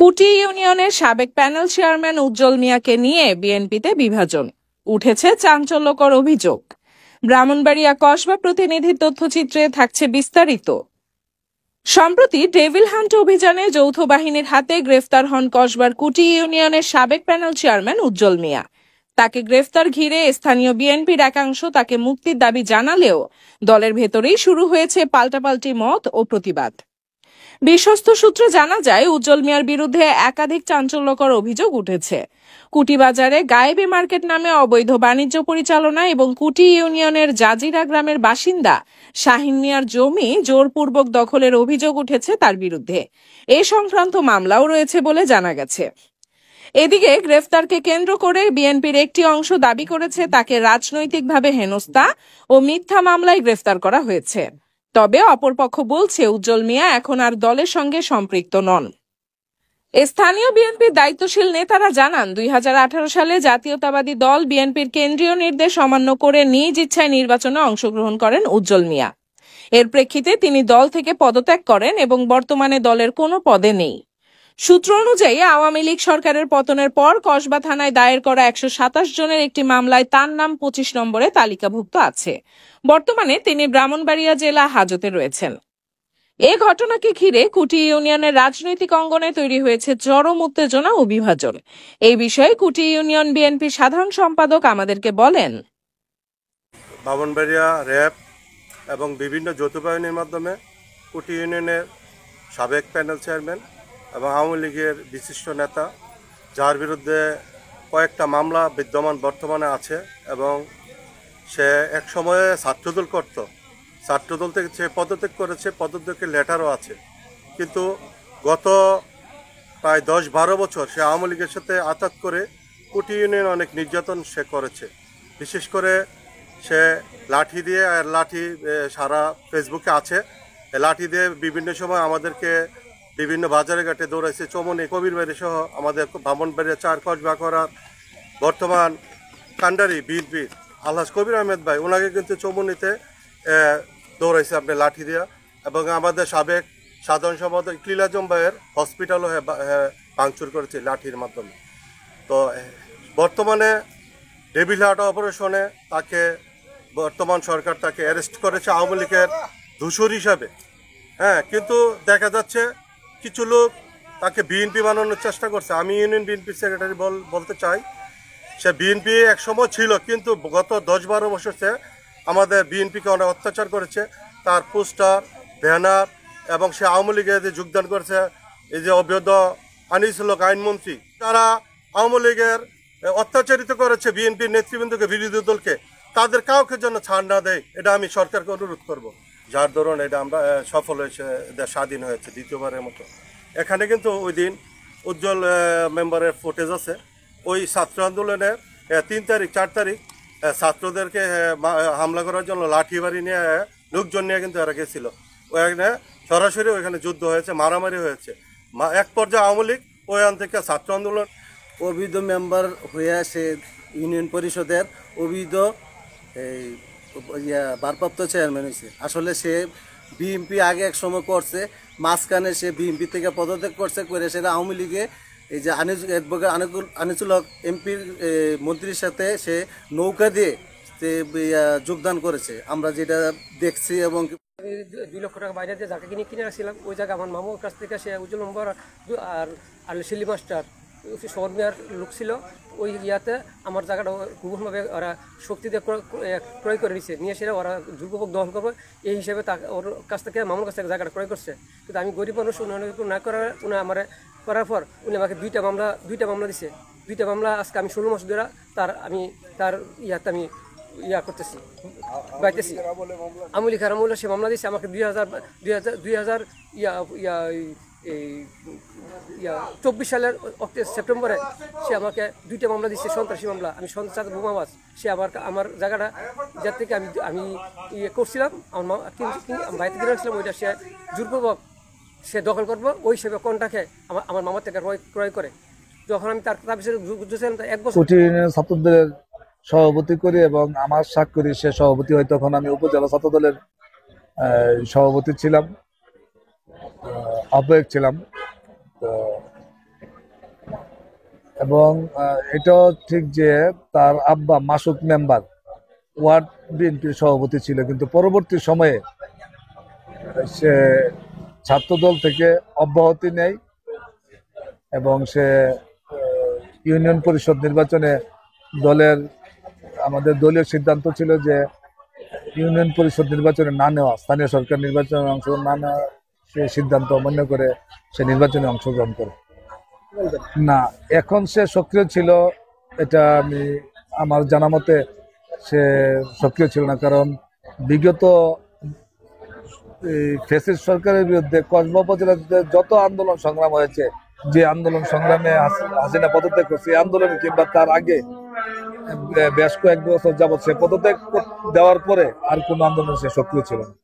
কুটি ইউনিয়নের সাবেক প্যানেল চেয়ারম্যান উজ্জ্বল মিয়াকে নিয়ে বিএনপিতে বিভাজন, উঠেছে চাঞ্চল্যকর অভিযোগ। ব্রাহ্মণবাড়িয়া কসবা প্রতিনিধির তথ্যচিত্রে থাকছে বিস্তারিত। সম্প্রতি ডেভিল হান্ট অভিযানে যৌথ বাহিনীর হাতে গ্রেফতার হন কসবার কুটি ইউনিয়নের সাবেক প্যানেল চেয়ারম্যান উজ্জ্বল মিয়া। তাকে গ্রেফতার ঘিরে স্থানীয় বিএনপির একাংশ তাকে মুক্তির দাবি জানালেও দলের ভেতরেই শুরু হয়েছে পাল্টাপাল্টি মত ও প্রতিবাদ। বিশ্বস্ত সূত্রে জানা যায়, উজ্জ্বল মিয়ার বিরুদ্ধে একাধিক চাঞ্চল্যকর অভিযোগ উঠেছে। কুটি বাজারে গায়েবী মার্কেট নামে অবৈধ বাণিজ্য পরিচালনা এবং কুটি ইউনিয়নের জাজিরা গ্রামের বাসিন্দা শাহিন মিয়ার জমি জোরপূর্বক দখলের অভিযোগ উঠেছে তার বিরুদ্ধে। এ সংক্রান্ত মামলাও রয়েছে বলে জানা গেছে। এদিকে গ্রেফতারকে কেন্দ্র করে বিএনপির একটি অংশ দাবি করেছে তাকে রাজনৈতিকভাবে হেনস্থা ও মিথ্যা মামলায় গ্রেফতার করা হয়েছে। তবে অপরপক্ষ বলছে উজ্জ্বল মিয়া এখন আর দলের সঙ্গে সম্পৃক্ত নন। স্থানীয় বিএনপির দায়িত্বশীল নেতারা জানান, 2018 সালে জাতীয়তাবাদী দল বিএনপির কেন্দ্রীয় নির্দেশ অমান্য করে নিজ ইচ্ছায় নির্বাচনে অংশগ্রহণ করেন উজ্জ্বল মিয়া। এর প্রেক্ষিতে তিনি দল থেকে পদত্যাগ করেন এবং বর্তমানে দলের কোনো পদে নেই। সূত্র অনুযায়ী আওয়ামী লীগ সরকারের পতনের পর কসবা থানায় দায়ের করা 127 জনের একটি মামলায় তার নাম 25 নম্বরে তালিকাভুক্ত আছে। বর্তমানে তিনি ব্রাহ্মণবাড়িয়া জেলা হাজতে রয়েছেন। এ ঘটনাকে ঘিরে কুটি ইউনিয়নের রাজনৈতিক অঙ্গনে তৈরি হয়েছে চরম উত্তেজনা ও বিভাজন। এই বিষয়ে কুটি ইউনিয়ন বিএনপির সাধারণ সম্পাদক আমাদেরকে বলেন, ব্রাহ্মণবাড়িয়া র্যাব এবং বিভিন্ন যৌথ বাহিনীর মাধ্যমে কুটি ইউনিয়নের সাবেক প্যানেল চেয়ারম্যান এবং আওয়ামী লীগের বিশিষ্ট নেতা, যার বিরুদ্ধে কয়েকটা মামলা বিদ্যমান বর্তমানে আছে এবং সে এক সময়ে ছাত্রদল করত, ছাত্রদল থেকে সে পদত্যাগ করেছে, পদত্যাগের লেটারও আছে। কিন্তু গত প্রায় 10-12 বছর সে আওয়ামী লীগের সাথে আঘাত করে কুটি ইউনিয়ন অনেক নির্যাতন সে করেছে। বিশেষ করে সে লাঠি দিয়ে, আর লাঠি সারা ফেসবুকে আছে, লাঠি দিয়ে বিভিন্ন সময় আমাদেরকে বিভিন্ন বাজারে ঘাটে দৌড়াইছে। চমনি কবির বাড়ি সহ আমাদের ব্রাহ্মণবাড়িয়া 4 কসবা করার বর্তমান কান্ডারি বিএনপির আলহাজ কবির আহমেদ ভাই, ওনাকে কিন্তু চমনিতে দৌড়াইছে আপনি লাঠি দিয়া, এবং আমাদের সাবেক সাধারণ সম্পাদক ইকলিল আজম ভাইয়ের হসপিটালও ভাঙচুর করেছে লাঠির মাধ্যমে। তো বর্তমানে ডেভিল হান্ট অপারেশনে তাকে বর্তমান সরকার তাকে অ্যারেস্ট করেছে আওয়ামী লীগের দোষর হিসাবে। কিন্তু দেখা যাচ্ছে কিছু লোক তাকে বিএনপি বানানোর চেষ্টা করছে। আমি ইউনিয়ন বিএনপি সেক্রেটারি বলতে চাই, সে বিএনপি একসময় ছিল, কিন্তু গত 10-12 বছর সে আমাদের বিএনপিকে অনেক অত্যাচার করেছে। তার পোস্টার, ব্যানার এবং সে আওয়ামী লীগে যে যোগদান করেছে, এই যে অবৈধ আনিসুল হক আইনমন্ত্রী, তারা আওয়ামী লীগের অত্যাচারিত করেছে বিএনপির নেতৃবৃন্দকে, বিরোধী দলকে, তাদের কাউকে যেন ছাড় না দেয়, এটা আমি সরকারকে অনুরোধ করব। যার দরুন এটা আমরা সফল হয়েছে, স্বাধীন হয়েছে দ্বিতীয়বারের মতো। এখানে কিন্তু ওই দিন উজ্জ্বল মেম্বারের ফুটেজ আছে। ওই ছাত্র আন্দোলনের 3 তারিখ 4 তারিখ ছাত্রদেরকে হামলা করার জন্য লাঠি বাড়ি নিয়ে লোকজন নিয়ে কিন্তু এরা গেছিল। ওখানে সরাসরি ওইখানে যুদ্ধ হয়েছে, মারামারি হয়েছে। এক পর্যায়ে আওয়ামী লীগ ওইখান থেকে ছাত্র আন্দোলন অবৈধ মেম্বার হয়ে সে ইউনিয়ন পরিষদের অবৈধ ভারপ্রাপ্ত চেয়ারম্যান হয়েছে। আসলে সে বিএনপি আগে এক সময় করছে, মাঝখানে সে বিএনপি থেকে পদত্যাগ করছে, করে সেটা আওয়ামী লীগে এই যে আনিসুল হক এমপির মন্ত্রীর সাথে সে নৌকা দিয়ে সে যোগদান করেছে, আমরা যেটা দেখছি। এবং 2 লক্ষ টাকা বাইরে দিয়ে যাকে কিনে রাখছিলাম, ওই জায়গা আমার মামুর কাছ থেকে সে উজ্জ্বল নম্বর আর শিলি মাস্টার শহর মেয়ার লোক ছিল, ওই ইয়াতে আমার জায়গাটা গোপনভাবে ওরা শক্তি দিয়ে ক্রয় করে নিচ্ছে, নিয়ে সেটা ওরা দুর্গভোগ দহন করবে এই হিসেবে ওর কাছ থেকে মামুর কাছ থেকে জায়গাটা ক্রয় করছে। কিন্তু আমি গরিব মানুষ, না করার উনি আমার করার পর উনি আমাকে দুইটা মামলা দিছে। 2টা মামলা আজকে আমি 16 মাস ধরে তার ইয়াতে আমি করতেছি, বাইতেছি। আওয়ামী লীগ আমলে সে মামলা দিচ্ছে আমাকে 2024 সালের সেপ্টেম্বরে সে আমাকে 2টা মামলা দিচ্ছে, সন্ত্রাসী মামলা। আমি সন্ত্রাস বোমাবাজ, সে আমার জায়গাটা যার থেকে আমি করছিলাম, আমার বাড়িতে কিনে রাখছিলাম, ওইটা সে জোরপূর্বক সে দখল করবো, ওই হিসেবে কন্টাকে আমার মামার থেকে ক্রয় করে। যখন আমি তার বিষয়ে বুঝতেছিলাম 1 বছর ছাত্রদের সভাপতি করি এবং আমার স্বাক্ষরে সে সভাপতি হয়, তখন আমি উপজেলা ছাত্র দলের সভাপতি ছিলাম, আহ্বায়ক ছিলাম। তো এবং এটাও ঠিক যে তার আব্বা মাসুদ মেম্বার ওয়ার্ড বিএনপির সভাপতি ছিল, কিন্তু পরবর্তী সময়ে সে ছাত্রদল থেকে অব্যাহতি নেয় এবং সে ইউনিয়ন পরিষদ নির্বাচনে আমাদের দলীয় সিদ্ধান্ত ছিল যে ইউনিয়ন পরিষদ নির্বাচনে না নেওয়া, স্থানীয় সরকার নির্বাচনে অংশগ্রহণ না নেওয়া, সে সিদ্ধান্ত অমান্য করে সে নির্বাচনে অংশগ্রহণ করে। না, এখন সে সক্রিয় ছিল এটা আমার জানা মতে সে সক্রিয় ছিল না, কারণ বিগত ফ্যাসিস্ট সরকারের বিরুদ্ধে কসবা উপজেলাতে যত আন্দোলন সংগ্রাম হয়েছে, যে আন্দোলন সংগ্রামে হাসিনা পদত্যাগ করছে, এই আন্দোলনে কিংবা তার আগে বেশ কয়েক বছর যাবৎ সে পদত্যাগ দেওয়ার পরে আর কোন আন্দোলন সে সক্রিয় ছিল না।